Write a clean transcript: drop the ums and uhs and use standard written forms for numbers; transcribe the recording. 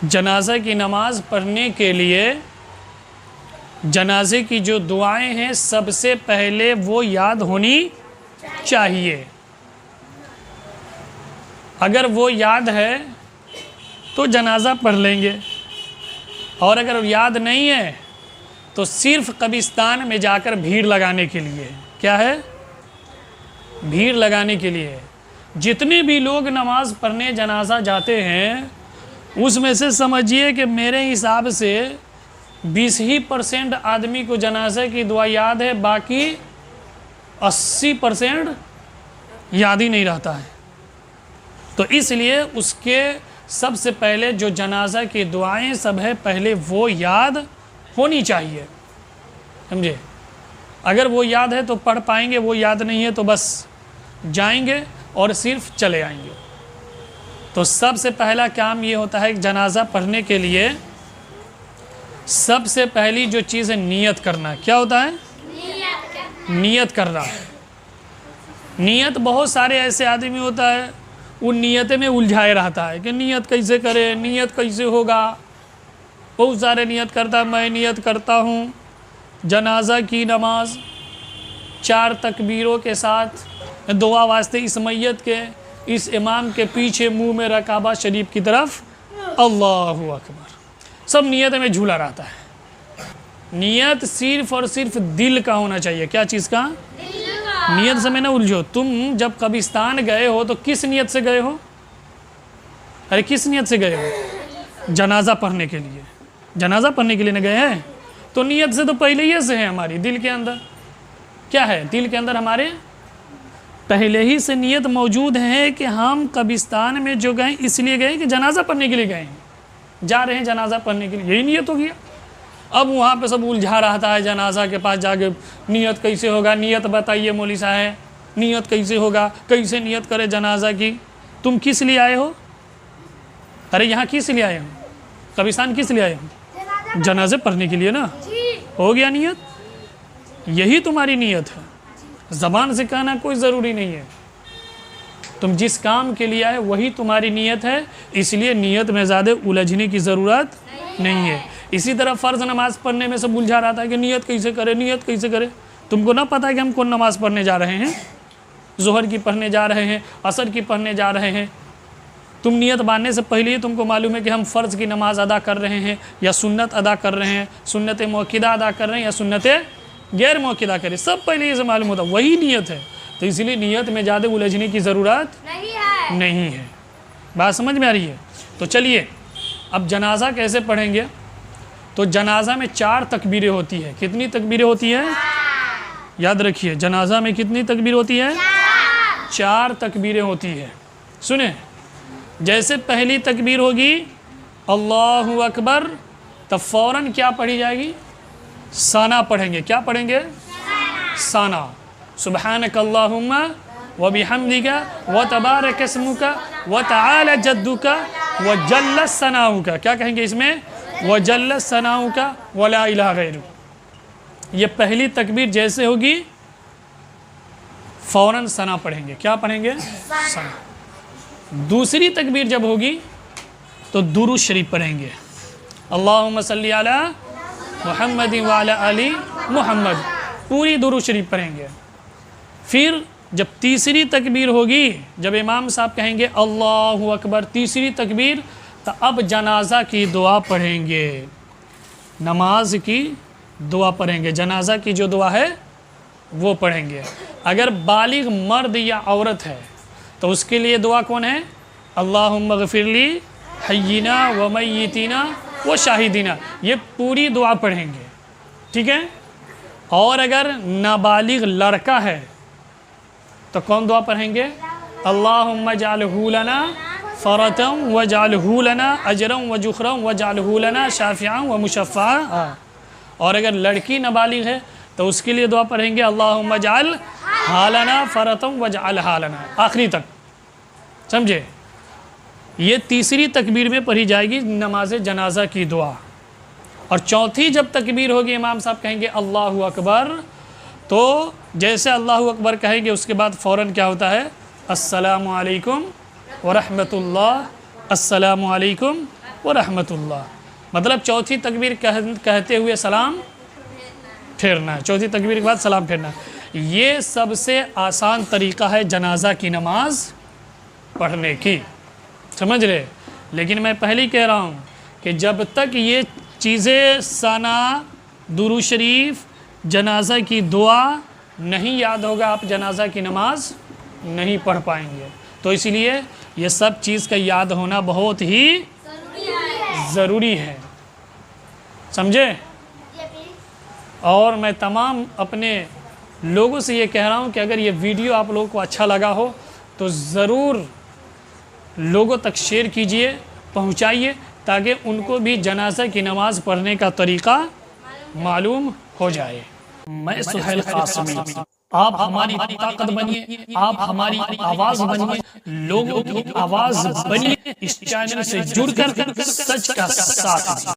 जनाजा की नमाज़ पढ़ने के लिए जनाजे की जो दुआएं हैं सबसे पहले वो याद होनी चाहिए। अगर वो याद है तो जनाजा पढ़ लेंगे, और अगर याद नहीं है तो सिर्फ कब्रिस्तान में जाकर भीड़ लगाने के लिए, क्या है, भीड़ लगाने के लिए जितने भी लोग नमाज़ पढ़ने जनाजा जाते हैं उसमें से समझिए कि मेरे हिसाब से 20% आदमी को जनाजे की दुआ याद है, बाकी 80% याद ही नहीं रहता है। तो इसलिए उसके सबसे पहले जो जनाजा की दुआएं सब है पहले वो याद होनी चाहिए, समझे। अगर वो याद है तो पढ़ पाएंगे, वो याद नहीं है तो बस जाएंगे और सिर्फ चले आएंगे। तो सबसे पहला काम ये होता है कि जनाजा पढ़ने के लिए सबसे पहली जो चीज़ है नियत करना। क्या होता है? नियत करना। नियत बहुत सारे ऐसे आदमी होता है उन नियत में उलझाए रहता है कि नियत कैसे करे, नियत कैसे होगा। बहुत सारे नियत करता है। मैं नियत करता हूँ जनाजा की नमाज 4 तकबीरों के साथ दुआ वास्ते इस मैयत के, इस इमाम के पीछे मुंह में रकाबा शरीफ की तरफ अल्लाहु अकबर। सब नियत में झूला रहता है। नियत सिर्फ और सिर्फ दिल का होना चाहिए। क्या चीज़ का? नियत से में ना उलझो। तुम जब कब्रिस्तान गए हो तो किस नियत से गए हो? अरे किस नियत से गए हो? जनाजा पढ़ने के लिए। जनाजा पढ़ने के लिए ना गए हैं तो नियत से तो पहले ही से है हमारी दिल के अंदर। क्या है दिल के अंदर? हमारे पहले ही से नियत मौजूद है कि हम कब्रिस्तान में जो गए इसलिए गए कि जनाजा पढ़ने के लिए गए, जा रहे हैं जनाजा पढ़ने के लिए, यही नियत हो गया। अब वहाँ पे सब उलझा रहता है जनाजा के पास जाके, नियत कैसे होगा, नियत बताइए मौलवी साहब, नियत कैसे होगा, कैसे नियत करे जनाजा की। तुम किस लिए आए हो? अरे यहाँ किस लिए आए हो? कब्रिस्तान किस लिए आए हो? जनाजे पढ़ने के लिए ना। हो गया नियत, यही तुम्हारी नियत है। ज़बान से कहना कोई ज़रूरी नहीं है। तुम जिस काम के लिए आए वही तुम्हारी नियत है, इसलिए नियत में ज़्यादा उलझने की ज़रूरत नहीं है। इसी तरह फ़र्ज़ नमाज़ पढ़ने में सब उलझा रहा था कि नियत कैसे करे, नियत कैसे करे। तुमको ना पता है कि हम कौन नमाज़ पढ़ने जा रहे हैं? ज़ोहर की पढ़ने जा रहे हैं, असर की पढ़ने जा रहे हैं। तुम नियत बांधने से पहले ही तुमको मालूम है कि हम फ़र्ज़ की नमाज़ अदा कर रहे हैं या सुन्नत अदा कर रहे हैं, सुन्नत मौक़िदा अदा कर रहे हैं या सुन्नत गैर मौक़िदा करें, सब पहले ही से मालूम होता, वही नियत है। तो इसलिए नियत में ज़्यादा उलझने की ज़रूरत नहीं है। बात समझ में आ रही है? तो चलिए अब जनाजा कैसे पढ़ेंगे। तो जनाजा में 4 तकबीरें होती है। कितनी तकबीरें होती हैं? याद रखिए, जनाजा में कितनी तकबीर होती है? 4 तकबीरें होती है। सुने, जैसे पहली तकबीर होगी अल्लाहु अकबर, तब फ़ौरन क्या पढ़ी जाएगी? साना पढ़ेंगे। क्या पढ़ेंगे? साना। सुबहानक अल्लाहुम्मा व बिहम्दिका व तबारक अस्मुका व तआला जद्दुका व जल्ल सनाउका। क्या कहेंगे इसमें? व जल्ल सनाउका व ला इलाहा गैरु। ये पहली तकबीर जैसे होगी फ़ौरन सना पढ़ेंगे। क्या पढ़ेंगे? सना। दूसरी तकबीर जब होगी तो दुरूद शरीफ पढ़ेंगे। अल्लाहुम्मा सल्ली अला मुहम्मद व अला आलि मुहम्मद, पूरी दुरूद शरीफ पढ़ेंगे। फिर जब तीसरी तकबीर होगी, जब इमाम साहब कहेंगे अल्लाहु अकबर, तीसरी तकबीर, तो अब जनाजा की दुआ पढ़ेंगे, नमाज की दुआ पढ़ेंगे, जनाजा की जो दुआ है वो पढ़ेंगे। अगर बालिग मर्द या औरत है तो उसके लिए दुआ कौन है? अल्लाहुम्मा गफिरली हय्यिना व मय्यितिना व शाहिदीना, ये पूरी दुआ पढ़ेंगे, ठीक है। और अगर नाबालिग लड़का है तो कौन दुआ पढ़ेंगे? अल्लाहुम्मा जअलहू लना फ़रतम व जअलहू लना अजरम व जुखरम व जअलहू लना शाफ़िअन व मुशफ़्फ़ा। और अगर लड़की नाबालिग है तो उसके लिए दुआ पढ़ेंगे अल्लाहुम्मा जअल हालना फ़रतम व जअल हालना, आखिरी तक, समझे। ये तीसरी तकबीर में पढ़ी जाएगी नमाज जनाजा की दुआ। और चौथी जब तकबीर होगी इमाम साहब कहेंगे अल्लाहु अकबर, तो जैसे अल्लाहु अकबर कहेंगे उसके बाद फ़ौरन क्या होता है? अस्सलामु अलैकुम व रहमतुल्लाह, अस्सलामु अलैकुम व रहमतुल्लाह, मतलब चौथी तकबीर कहते हुए सलाम फेरना है, चौथी तकबीर के बाद सलाम फेरना। ये सबसे आसान तरीक़ा है जनाजा की नमाज पढ़ने की, समझ रहे। लेकिन मैं पहले ही कह रहा हूँ कि जब तक ये चीज़ें सना, दुरूद शरीफ, जनाजा की दुआ नहीं याद होगा, आप जनाजा की नमाज नहीं पढ़ पाएंगे। तो इसलिए ये सब चीज़ का याद होना बहुत ही ज़रूरी है, समझे। और मैं तमाम अपने लोगों से ये कह रहा हूँ कि अगर ये वीडियो आप लोगों को अच्छा लगा हो तो ज़रूर लोगों तक शेयर कीजिए, पहुँचाइए, ताकि उनको भी जनाजा की नमाज़ पढ़ने का तरीक़ा मालूम हो जाए। मैं सुहैल कासमी, आप हमारी ताकत बनिए, आप हमारी आवाज़ बनिए, लोगों की आवाज़ बनिए, इस चैनल से जुड़कर सच का साथ दीजिए।